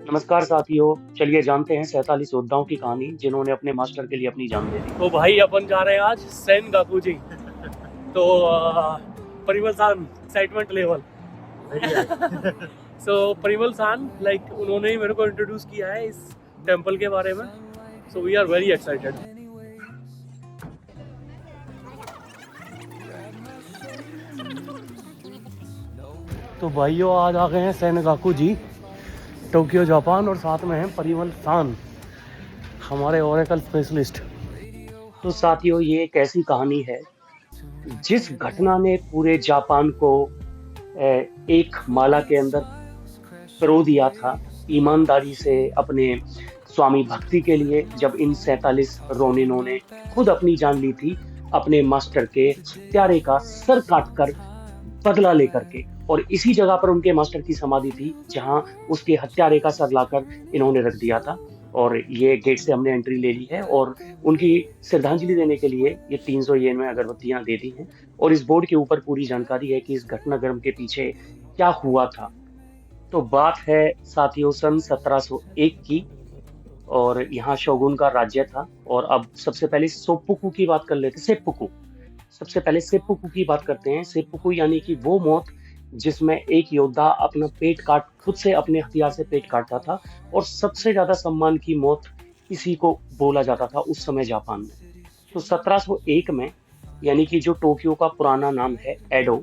नमस्कार साथियों। चलिए जानते हैं 47 योद्धाओं की कहानी जिन्होंने अपने मास्टर के लिए अपनी जान दे दी। तो भाई अपन जा रहे हैं आज सेन गाकू जी। तो परिमल सान एक्साइटमेंट लेवल। सो परिमल सान लाइक उन्होंने ही मेरे को इंट्रोड्यूस किया है इस टेम्पल के बारे में। So we are very excited. तो भाइयों आज आ गए हैं Sengakuji, Tokyo Japan, और साथ में हैं परिमल सान, हमारे ओरेकल स्पेशलिस्ट। तो साथियों, ये एक ऐसी कहानी है जिस घटना ने पूरे जापान को एक माला के अंदर पिरो दिया था। ईमानदारी से अपने स्वामी भक्ति के लिए, जब इन 47 रोनिनों ने खुद अपनी जान ली थी अपने मास्टर के हत्यारे का सर काटकर बदला लेकर के। और इसी जगह पर उनके मास्टर की समाधि थी जहां उसके हत्यारे का सर लाकर इन्होंने रख दिया था। और ये गेट से हमने एंट्री ले ली है और उनकी श्रद्धांजलि देने के लिए ये 300 येन में अगरबत्तियां दे दी हैं। और इस बोर्ड के ऊपर पूरी जानकारी है कि इस घटनाक्रम के पीछे क्या हुआ था। तो बात है साथियों सन 1701 की, और यहाँ शोगुन का राज्य था। और अब सबसे पहले सोपुकु की बात कर लेते हैं। सेपुकु, सबसे पहले सेपुकु की बात करते हैं। सेपुकु यानी कि वो मौत जिसमें एक योद्धा अपना पेट काट खुद से अपने हथियार से पेट काटता था। और सबसे ज्यादा सम्मान की मौत इसी को बोला जाता था उस समय जापान में। तो 1701 में, यानी कि जो टोक्यो का पुराना नाम है एडो,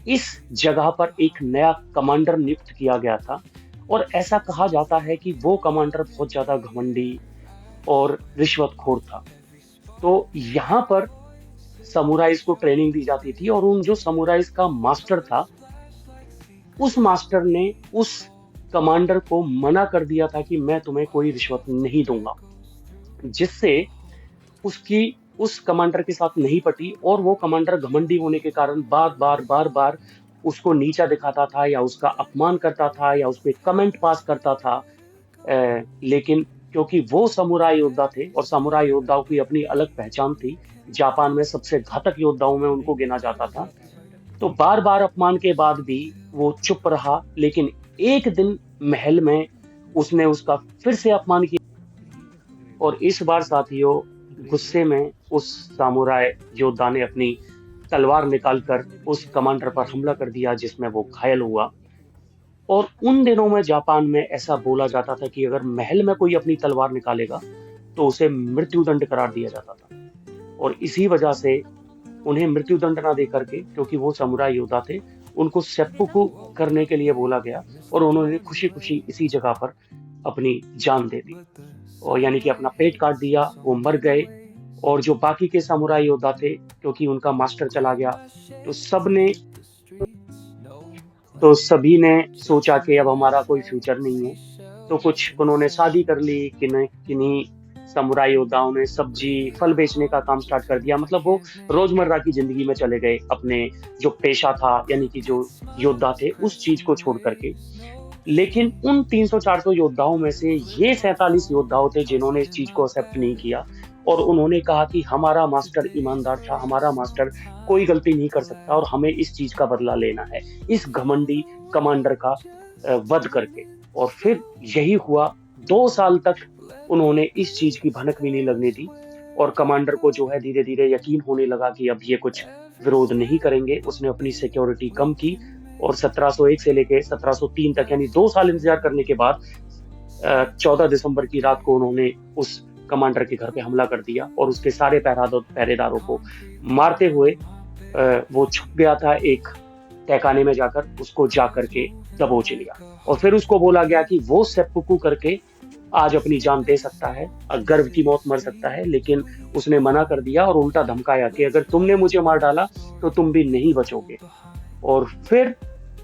इस जगह पर एक नया कमांडर नियुक्त किया गया था। और ऐसा कहा जाता है कि वो कमांडर बहुत ज्यादा घमंडी और रिश्वतखोर था। तो यहाँ पर समुराइज को ट्रेनिंग दी जाती थी, और उन जो समुराइज का मास्टर था, उस मास्टर ने उस कमांडर को मना कर दिया था कि मैं तुम्हें कोई रिश्वत नहीं दूंगा, जिससे उसकी उस कमांडर के साथ नहीं पटी। और वो कमांडर घमंडी होने के कारण बार बार उसको नीचा दिखाता था, या उसका अपमान करता था, या उस पर कमेंट पास करता था। लेकिन क्योंकि वो समुराई योद्धा थे और समुराई योद्धाओं की अपनी अलग पहचान थी, जापान में सबसे घातक योद्धाओं में उनको गिना जाता था, तो बार बार अपमान के बाद भी वो चुप रहा। लेकिन एक दिन महल में उसने उसका फिर से अपमान किया, और इस बार साथियों गुस्से में उस सामुराई योद्धा ने अपनी तलवार निकालकर उस कमांडर पर हमला कर दिया, जिसमें वो घायल हुआ। और उन दिनों में जापान में ऐसा बोला जाता था कि अगर महल में कोई अपनी तलवार निकालेगा तो उसे मृत्युदंड करार दिया जाता था। और इसी वजह से उन्हें मृत्युदंड ना दे करके, क्योंकि वो समुराई योद्धा थे, उनको सेप्पुकु करने के लिए बोला गया। और उन्होंने खुशी खुशी इसी जगह पर अपनी जान दे दी, और यानी कि अपना पेट काट दिया, वो मर गए। और जो बाकी के समुराई योद्धा थे, क्योंकि उनका मास्टर चला गया, तो सभी ने सोचा कि अब हमारा कोई फ्यूचर नहीं है। तो कुछ उन्होंने शादी कर ली, किन्हीं समुराई योद्धाओं ने सब्जी फल बेचने का काम स्टार्ट कर दिया। मतलब वो रोजमर्रा की जिंदगी में चले गए, अपने जो पेशा था यानी कि जो योद्धा थे उस चीज को छोड़ करके। लेकिन उन 300-400 योद्धाओं में से ये 47 योद्धाओं थे जिन्होंने इस चीज को एक्सेप्ट नहीं किया, और उन्होंने कहा कि हमारा मास्टर ईमानदार था, हमारा मास्टर कोई गलती नहीं कर सकता, और हमें इस चीज का बदला लेना है, इस घमंडी कमांडर का वध करके। और फिर यही हुआ। 2 साल तक उन्होंने इस चीज की भनक भी नहीं लगने दी, और कमांडर को जो है धीरे धीरे यकीन होने लगा कि अब ये कुछ विरोध नहीं करेंगे। उसने अपनी सिक्योरिटी कम की, और 1701 से लेके 1703 तक, यानी 2 साल इंतजार करने के बाद 14 दिसंबर की रात को उन्होंने उस कमांडर के घर पे हमला कर दिया, और उसके सारे पहरेदारों को मारते हुए वो छुप गया था एक तहखाने में जाकर, उसको जाकर के दबोच लिया। और फिर उसको बोला गया कि वो सेप्पुकु करके आज अपनी जान दे सकता है, गर्व की मौत मर सकता है। लेकिन उसने मना कर दिया और उल्टा धमकाया कि अगर तुमने मुझे मार डाला तो तुम भी नहीं बचोगे। और फिर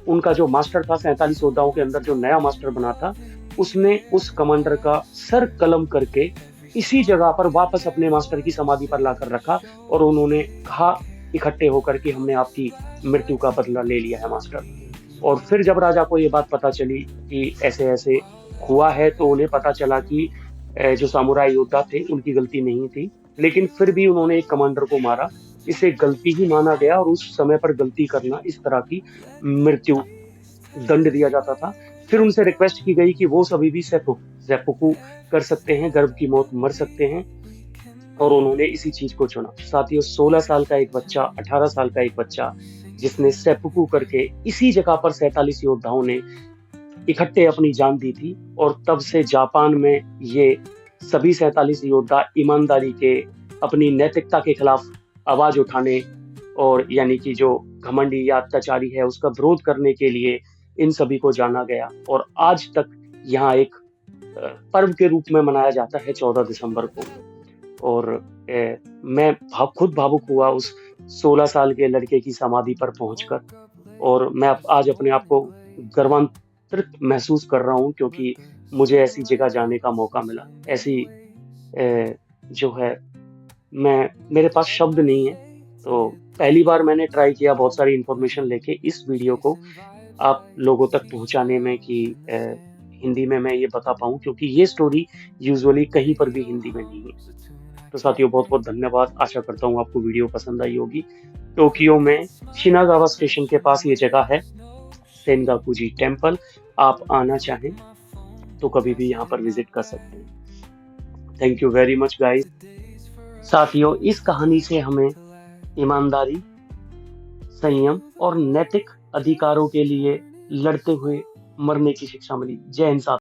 उनका जो मास्टर था, 47 योद्धाओं के अंदर जो नया मास्टर बना था, उसने उस कमांडर का सर कलम करके इसी जगह पर वापस अपने मास्टर की समाधि पर लाकर रखा। और उन्होंने कहा इकट्ठे होकर कि हमने आपकी मृत्यु का बदला ले लिया है मास्टर। और फिर जब राजा को ये बात पता चली कि ऐसे ऐसे हुआ है, तो उन्हें पता चला कि जो सामुराई योद्धा थे उनकी गलती नहीं थी। लेकिन फिर भी उन्होंने एक कमांडर को मारा, इसे गलती ही माना गया, और उस समय पर गलती करना, इस तरह की मृत्यु दंड दिया जाता था। फिर उनसे रिक्वेस्ट की गई कि वो सभी भी सेपुकू कर सकते हैं, गर्भ की मौत मर सकते हैं, और उन्होंने इसी चीज को चुना। साथियों, 16 साल का एक बच्चा, 18 साल का एक बच्चा, जिसने सेपुकू करके इसी जगह पर 47 योद्धाओं ने इकट्ठे अपनी जान दी थी, और तब से जापान में ये सभी 47 योद्धा ईमानदारी के, अपनी नैतिकता के खिलाफ आवाज उठाने, और यानी कि जो घमंडी या अत्याचारी है उसका विरोध करने के लिए इन सभी को जाना गया। और आज तक यहाँ एक पर्व के रूप में मनाया जाता है 14 दिसंबर को। और मैं खुद भावुक हुआ उस 16 साल के लड़के की समाधि पर पहुंचकर, और मैं आज अपने आप को गर्वान्वित महसूस कर रहा हूं, क्योंकि मुझे ऐसी जगह जाने का मौका मिला। ऐसी जो है, मेरे पास शब्द नहीं है। तो पहली बार मैंने ट्राई किया बहुत सारी इंफॉर्मेशन लेके इस वीडियो को आप लोगों तक पहुंचाने में, कि हिंदी में मैं ये बता पाऊं, क्योंकि ये स्टोरी यूजुअली कहीं पर भी हिंदी में नहीं है। तो साथियों, बहुत बहुत धन्यवाद। आशा करता हूँ आपको वीडियो पसंद आई होगी। टोक्यो में शिनागावा स्टेशन के पास ये जगह है, सेनगाकुजी टेम्पल। आप आना चाहें तो कभी भी यहाँ पर विजिट कर सकते हैं। Thank you very much guys. साथियों, इस कहानी से हमें ईमानदारी, संयम और नैतिक अधिकारों के लिए लड़ते हुए मरने की शिक्षा मिली। जय हिंद साथियों।